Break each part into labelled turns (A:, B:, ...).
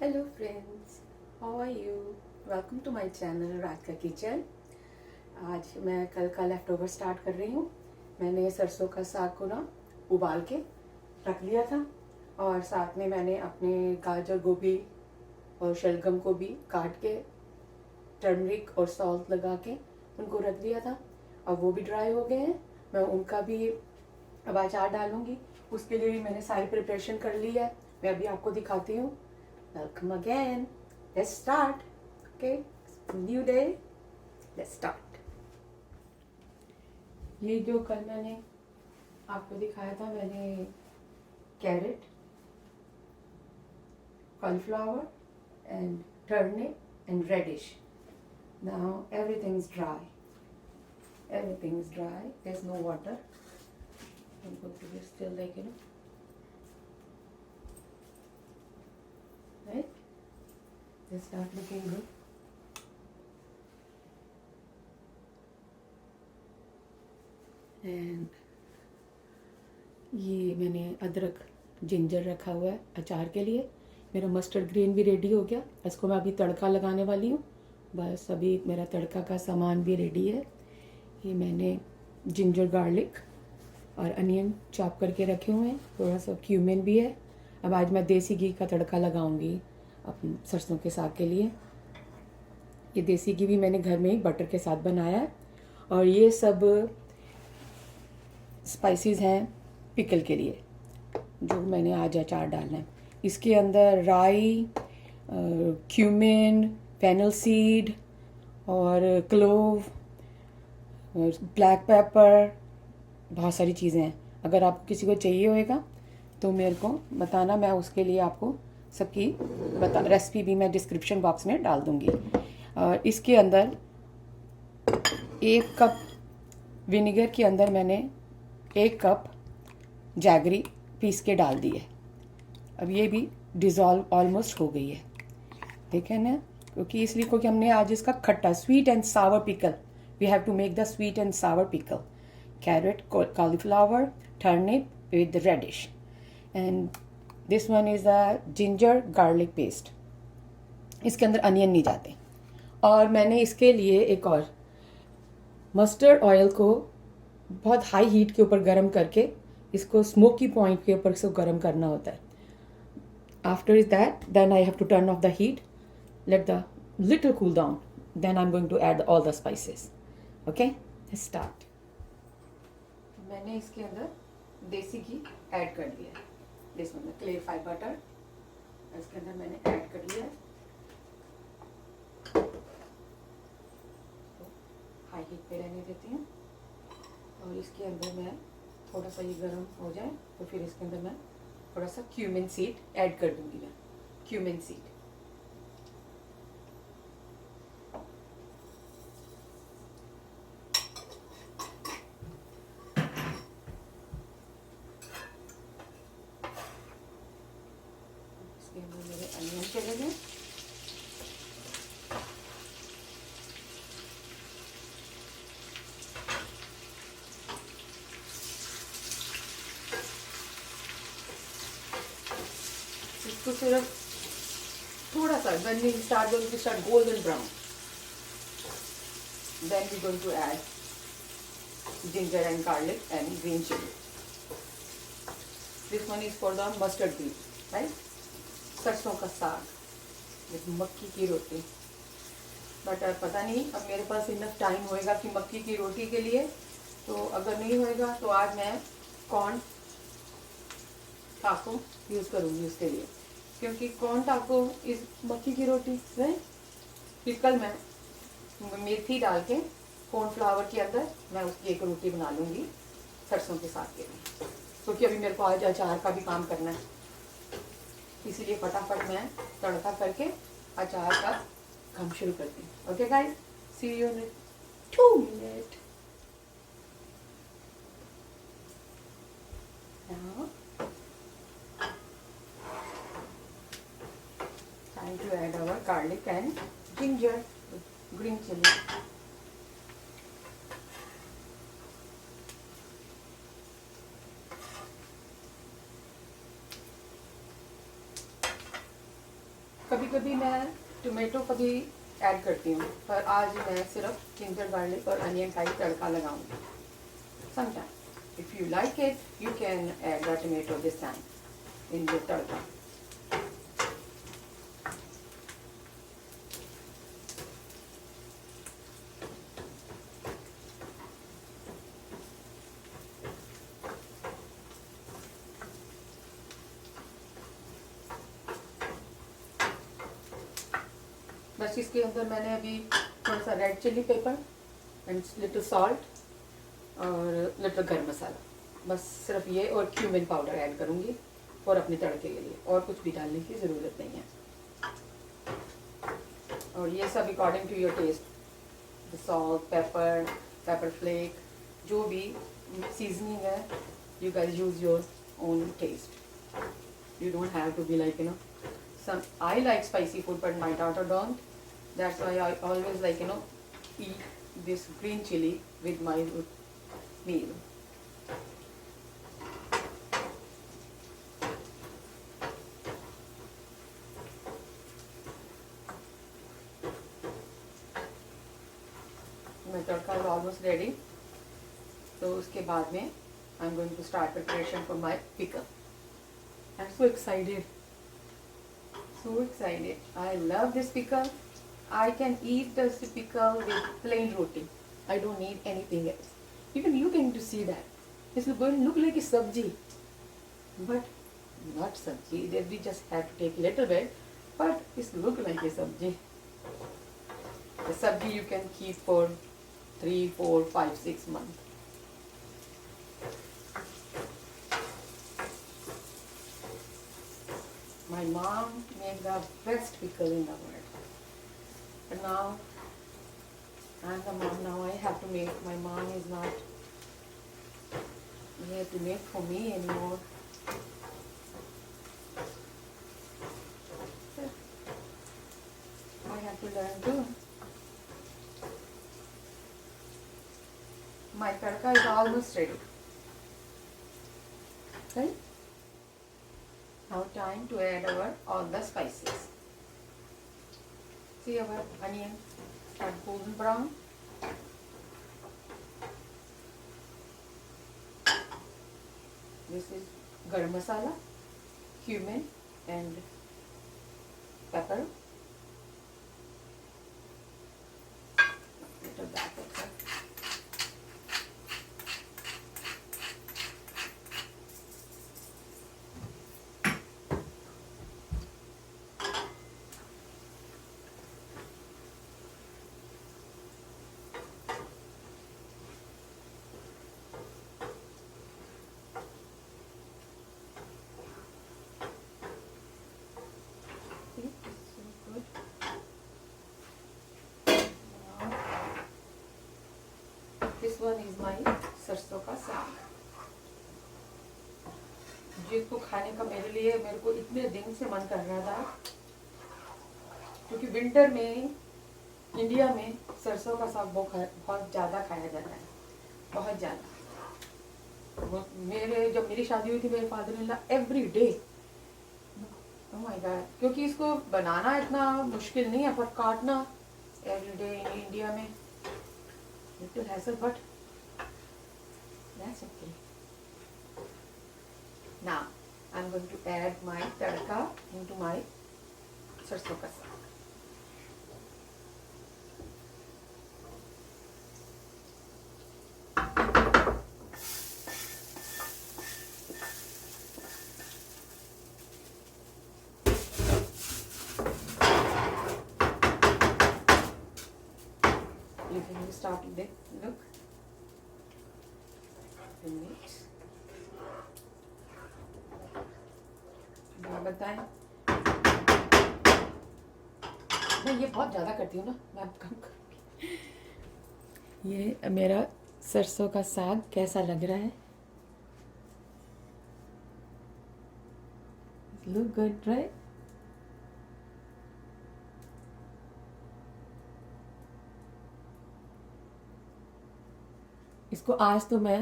A: Hello friends, how are you? Welcome to my channel Raj का kitchen. आज मैं कल का लेफ्ट ओवर स्टार्ट कर रही हूँ। मैंने सरसों का साग को ना उबाल के रख लिया था और साथ में मैंने अपने गाजर, गोभी और शलगम को भी काट के टर्मरिक और सॉल्ट लगा के उनको रख दिया था। अब वो भी ड्राई हो गए हैं। मैं उनका भी अब अचार डालूंगी। उसके लिए भी मैंने सारी प्रिपरेशन कर ली है। मैं अभी आपको दिखाती हूँ। Welcome again. Let's start. Okay, new day. Let's start. ये जो कल मैंने आपको दिखाया था, मैंने carat, cauliflower and turnip and radish. Now everything is dry. Everything is dry. There's no water. I'm going to be still like right? They start looking good. And ये मैंने अदरक जिंजर रखा हुआ है अचार के लिए। मेरा मस्टर्ड ग्रीन भी रेडी हो गया। इसको मैं अभी तड़का लगाने वाली हूँ। बस अभी मेरा तड़का का सामान भी रेडी है। ये मैंने जिंजर, गार्लिक और अनियन चॉप करके रखे हुए हैं। थोड़ा सा क्यूमिन भी है। अब आज मैं देसी घी का तड़का लगाऊंगी अपने सरसों के साग के लिए। ये देसी घी भी मैंने घर में ही बटर के साथ बनाया है। और ये सब स्पाइसेस हैं पिकल के लिए जो मैंने आज अचार डालना है। इसके अंदर राई, क्यूमिन, फेनल सीड और क्लोव, ब्लैक पेपर, बहुत सारी चीज़ें हैं। अगर आपको किसी को चाहिए होएगा तो मेरे को बताना, मैं उसके लिए आपको सबकी रेसिपी भी मैं डिस्क्रिप्शन बॉक्स में डाल दूँगी। और इसके अंदर 1 कप विनेगर के अंदर मैंने 1 कप जैगरी पीस के डाल दी है। अब ये भी डिज़ोल्व ऑलमोस्ट हो गई है, ठीक है ना? क्योंकि हमने आज इसका खट्टा, sweet and sour pickle, we have to make the sweet and sour pickle. Carrot, cauliflower, turnip with radish and this one is the ginger garlic paste. इसके अंदर अनियन नहीं जाते। और मैंने इसके लिए एक और मस्टर्ड ऑयल को बहुत हाई हीट के ऊपर गर्म करके इसको स्मोकी पॉइंट के ऊपर से गर्म करना होता है। After that then I have to turn off the heat, let the little cool down, then I am going to add all the spices. Okay, start. मैंने इसके अंदर देसी घी ऐड कर दिया है। दिस वन क्लेरिफाइड बटर इसके अंदर मैंने ऐड कर लिया है। तो हाई हीट पे रहने देती हूँ और इसके अंदर मैं थोड़ा सा ये गर्म हो जाए तो फिर इसके अंदर मैं थोड़ा सा क्यूमिन सीड ऐड कर दूंगी। मैं क्यूमिन सीड इसके अंदर मेरे अनियन चले गए। इसको सिर्फ थोड़ा सा when we start going to start golden brown, then we're going to add ginger and garlic and green chili. This one is for the mustard green, right? सरसों का साग with मक्की की रोटी। बट पता नहीं अब मेरे पास इनफ टाइम होएगा कि मक्की की रोटी के लिए, तो अगर नहीं होएगा तो आज मैं कॉर्न टाको यूज़ करूँगी उसके लिए, क्योंकि कॉर्न टाको इस मक्की की रोटी है। फिर कल मैं मेथी डाल के कॉर्नफ्लावर के अंदर मैं उसकी एक रोटी बना लूँगी सरसों के साग के लिए, क्योंकि अभी मेरे को आज अचार का भी काम करना है। इसीलिए फटाफट मैं तड़का करके अचार का काम शुरू करती हूँ। Okay guys, see you in 2 minutes। Now time to add our garlic and ginger, green chili. कभी कभी मैं टोमेटो का भी ऐड करती हूँ, पर आज मैं सिर्फ जिंजर गार्लिक और अनियन का ही तड़का लगाऊंगी. Sometimes if you like it, you can add the tomato this time in the tadka. बस इसके अंदर मैंने अभी थोड़ा सा red chilli pepper and little salt और लिटिल गरम मसाला, बस सिर्फ ये और क्यूमिन पाउडर ऐड करूँगी और अपने तड़के के लिए, और कुछ भी डालने की ज़रूरत नहीं है. और ये सब according to your taste, the salt, pepper, pepper flake, जो भी सीजनिंग है, you guys use your own taste. You don't have to be like, I like spicy food, but my daughter don't. That's why I always like, eat this green chili with my meal. My tadka is almost ready. So उसके बाद में I'm going to start preparation for my pickle. I'm so excited. So excited. I love this pickle. I can eat this pickle with plain roti. I don't need anything else. Even you can to see that. It's going to look like a sabji. But not sabji. We just have to take a little bit. But it's look like a sabji. The sabji you can keep for 3, 4, 5, 6 months. My mom made the best pickle in the world. But now, I'm the mom now, I have to make. My mom is not here to make for me anymore. So, I have to learn too. My tadka is almost ready. Right? Now time to add all the spices. See our onion start golden brown. This is garam masala, cumin and pepper. Little black pepper. This one is my सरसों का साग, जिसको खाने का मेरे को इतने दिन से मन कर रहा था, क्योंकि विंटर में इंडिया में सरसों का साग बहुत ज़्यादा खाया जाता है, बहुत ज़्यादा. जब मेरी शादी हुई थी, मेरे father in law every day. Oh my God, क्योंकि इसको बनाना इतना मुश्किल नहीं है, पर काटना एवरी डे इन इंडिया में little hassle, but that's okay. Now I'm going to add my tadka into my sarson ka saag. You start with it. Look. Mix. बताएं. मैं ये बहुत ज़्यादा करती हूँ ना, मैं अब कम करूँगी. ये मेरा सरसों का साग कैसा लग रहा है? Look good, right? इसको आज तो मैं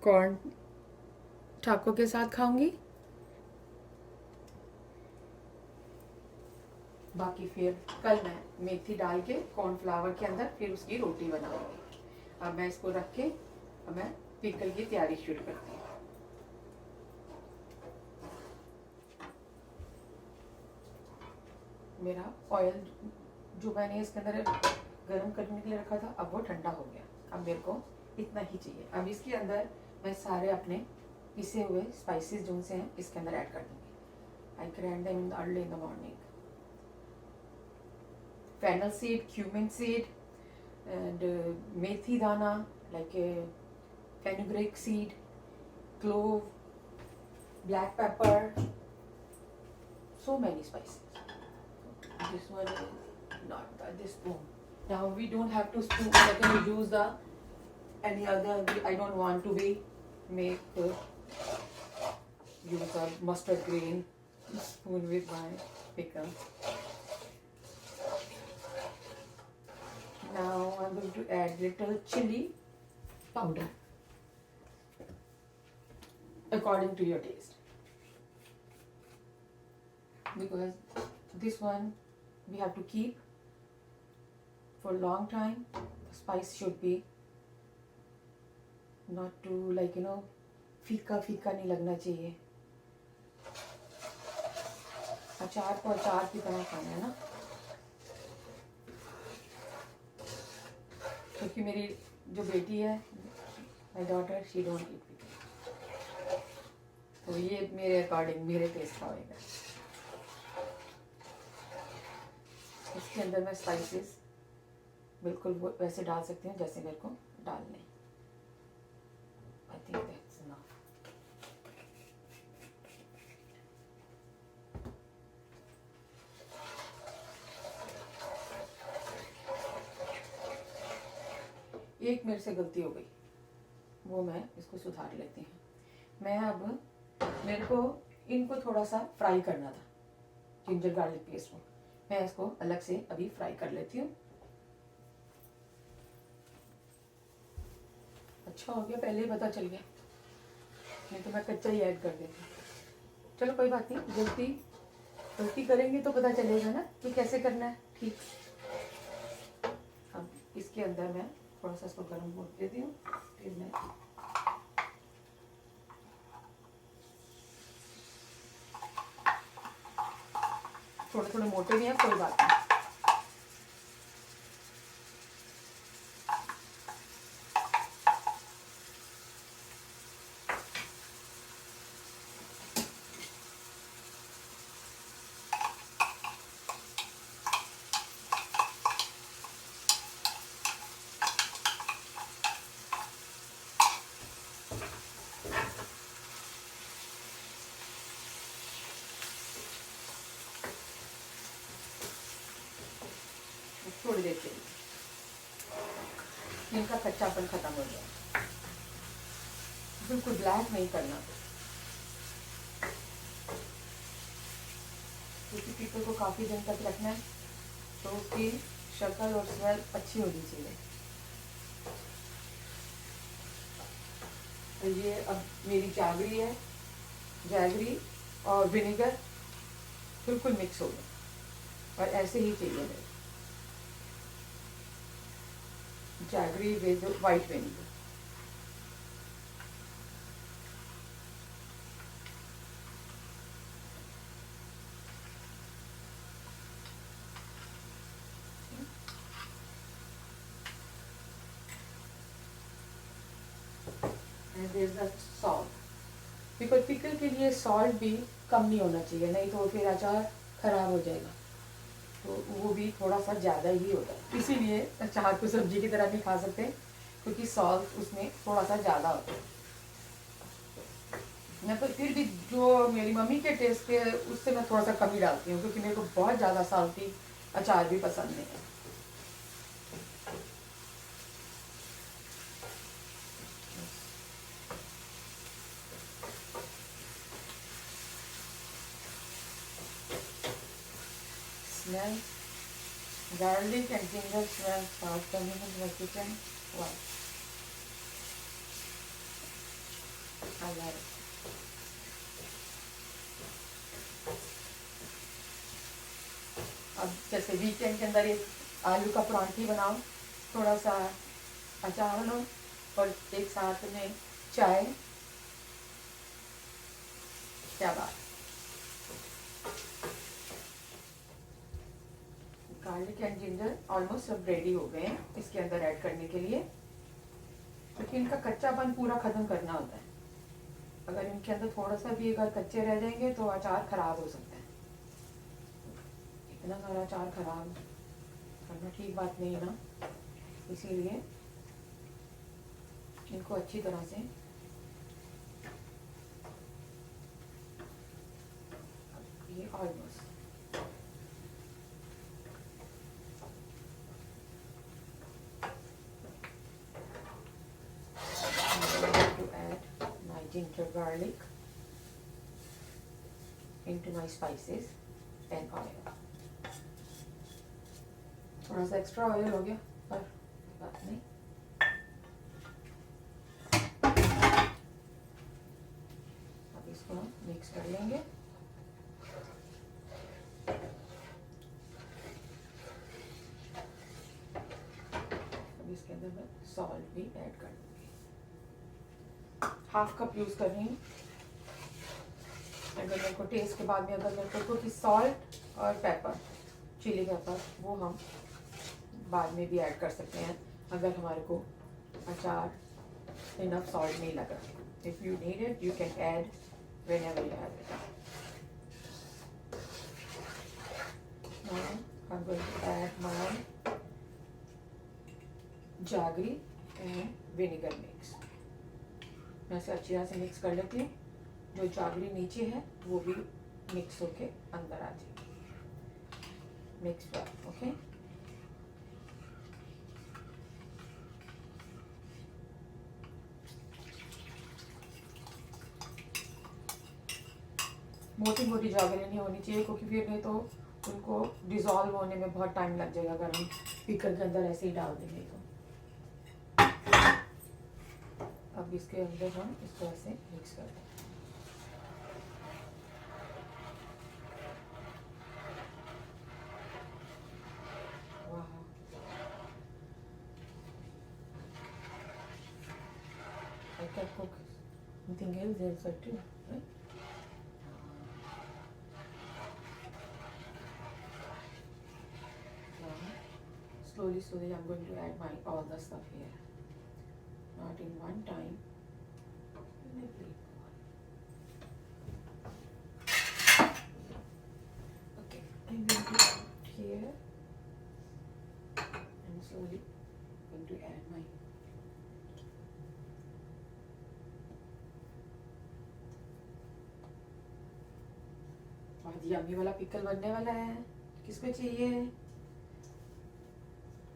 A: कॉर्न टाको के साथ खाऊंगी, बाकी फिर कल मैं मेथी डाल के कॉर्नफ्लावर के अंदर फिर उसकी रोटी बनाऊंगी। अब मैं इसको रख के अब मैं पिकल की तैयारी शुरू करती हूँ। मेरा ऑयल जो मैंने इसके अंदर गर्म करने के लिए रखा था अब वो ठंडा हो गया। अब मेरे को इतना ही चाहिए। अब इसके अंदर मैं सारे अपने पिसे हुए स्पाइसेस जो से हैं इसके अंदर ऐड कर दूँगी। I grind them in early in the morning. fennel seed, cumin seed, and methi dana, like fenugreek seed, clove, black pepper, so many spices. This one is not this spoon. Now we don't have to spoon. I can use the any other. I don't want to be make use a mustard green spoon with my pickle. Now I'm going to add little chili powder according to your taste, because this one we have to keep for a long time. The spice should be not too like फीका फीका नहीं लगना चाहिए। अचार को अचार की तरह खाना है ना, क्योंकि मेरी जो बेटी है my daughter she don't eat pickle, तो ये मेरे अकॉर्डिंग मेरे टेस्ट का होएगा। इसके अंदर मैं स्पाइसेस बिल्कुल वैसे डाल सकती हूँ जैसे मेरे को डालने। I think that's enough. एक मेरे से गलती हो गई, वो मैं इसको सुधार लेती हूँ। मैं अब मेरे को इनको थोड़ा सा फ्राई करना था, जिंजर गार्लिक पेस्ट को। मैं इसको अलग से अभी फ्राई कर लेती हूँ। अच्छा हो गया पहले ही पता चल गया, नहीं तो मैं कच्चा ही ऐड कर देती। चलो कोई बात नहीं, गलती करेंगे तो पता चलेगा ना कि कैसे करना है। ठीक, अब इसके अंदर मैं थोड़ा सा इसको गर्म होने देती हूँ, फिर मैं थोड़े थोड़े मोटे भी हैं, कोई बात नहीं। थोड़ी देर के लिए इनका कच्चापन खत्म हो जाए। बिल्कुल ब्लैक नहीं करना, क्योंकि पीपल को काफ़ी दिन तक रखना है तो उसकी शक्ल और स्मेल अच्छी होनी चाहिए। तो ये अब मेरी जैगरी है, जैगरी और विनेगर बिल्कुल मिक्स हो गया, और ऐसे ही चाहिए मेरे jaggery with white vinegar. And there is the salt, because pickle के लिए सॉल्ट भी कम नहीं होना चाहिए, नहीं तो फिर अचार खराब हो जाएगा। तो वो भी थोड़ा सा ज़्यादा ही होता है, इसीलिए अचार को सब्जी की तरह नहीं खा सकते, क्योंकि सॉल्ट उसमें थोड़ा सा ज़्यादा होता है। मैं तो फिर भी जो मेरी मम्मी के टेस्ट के उससे मैं थोड़ा सा कम ही डालती हूँ, क्योंकि मेरे को बहुत ज़्यादा साल्टी अचार भी पसंद नहीं है। Smell garlic and ginger smell start coming in the kitchen. Wow, I love it. अब जैसे वीकेंड के अंदर एक आलू का परांठी बनाओ, थोड़ा सा अचार लो और एक साथ में चाय, क्या बात। गार्लिक एंड जिंजर ऑलमोस्ट सब रेडी हो गए हैं इसके अंदर ऐड करने के लिए, क्योंकि इनका कच्चापन पूरा ख़त्म करना होता है। अगर इनके अंदर थोड़ा सा भी अगर कच्चे रह जाएंगे तो अचार ख़राब हो सकता है। इतना सारा अचार ख़राब करना ठीक बात नहीं ना, इसीलिए इनको अच्छी तरह से ये almost to add my ginger garlic into my spices and oil। थोड़ा सा एक्स्ट्रा ऑयल हो गया पर बात नहीं। अब इसको हम मिक्स कर लेंगे। अब इसके अंदर मैं सॉल्ट भी ऐड कर दूंगी, 1/2 कप यूज़ कर रही हूँ। अगर मेरे को टेस्ट के बाद में अगर मेरे को कि सॉल्ट और पेपर, चिली पेपर, वो हम बाद में भी ऐड कर सकते हैं अगर हमारे को अचार इनफ सॉल्ट नहीं लगा। If you need it you can add whenever you have it। Now I'm going to add my jaggery and vinegar mix। मैं इसे अच्छी तरह से मिक्स कर लेती हूँ, जो जागरी नीचे है वो भी मिक्स होके अंदर आ जाएगी। Mix well, okay. मोटी मोटी जागरी नहीं होनी चाहिए, क्योंकि फिर नहीं तो उनको डिज़ोल्व होने में बहुत टाइम लग जाएगा अगर हम पिकल के अंदर ऐसे ही डाल देंगे तो। अब इसके अंदर हम इस तरह से मिक्स कर दें। I can cook something else also too, right? Now, slowly I'm going to add all the stuff here, not in one time. Okay, I'm going to put here and slowly going to add my बहुत yummy वाला pickle बनने वाला है। किसको चाहिए?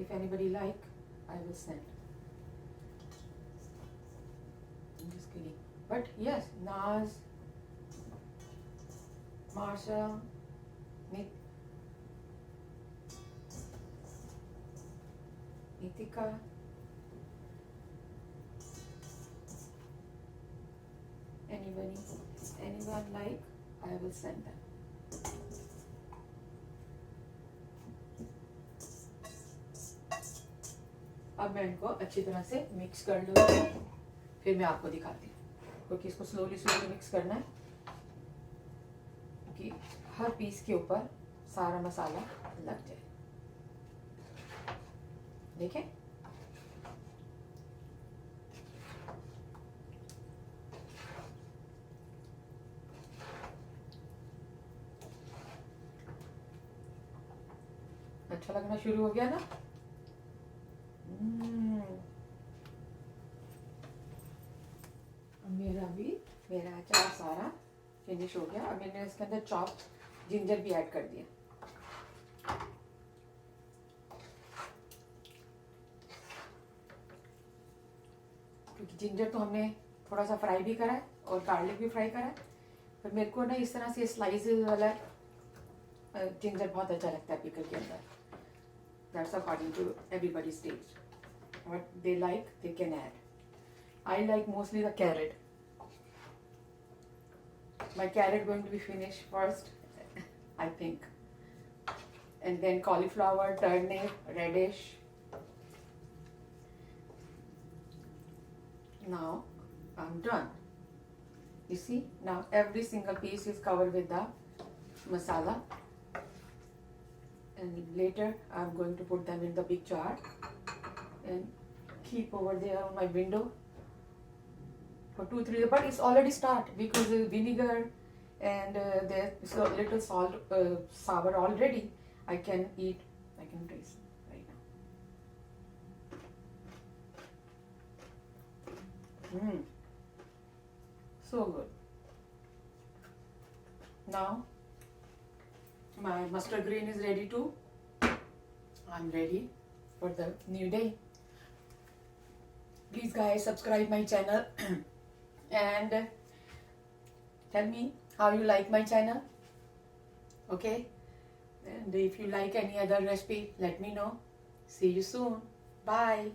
A: If anybody like, I will send। I'm just kidding, but yes, Naz, Marsha, Nitika, anyone like, I will send them। अब मैं इनको अच्छी तरह से मिक्स कर लूँगी, फिर मैं आपको दिखाती हूँ, क्योंकि इसको स्लोली मिक्स करना है कि हर पीस के ऊपर सारा मसाला लग जाए। देखें, अच्छा लगना शुरू हो गया ना। मेरा अचार सारा फिनिश हो गया। अब मैंने इसके अंदर चॉप जिंजर भी ऐड कर दिया। क्योंकि जिंजर तो हमने थोड़ा सा फ्राई भी करा है और गार्लिक भी फ्राई करा है, पर मेरे को ना इस तरह से स्लाइसेस वाला जिंजर बहुत अच्छा लगता है पिकल के अंदर। That's according to everybody's taste, what they like they can add. I like mostly the carrot. My carrot going to be finished first, I think, and then cauliflower, turnip, radish. Now I'm done. You see, now every single piece is covered with the masala, and later I'm going to put them in the big jar and keep over there on my window for 2-3 days. But it's already start because the vinegar and there's a little salt, sour already. I can eat. I can taste right now. So good. Now my mustard green is ready too. I'm ready for the new day. Please guys, subscribe my channel and tell me how you like my channel. Okay, and if you like any other recipe, let me know. See you soon. Bye.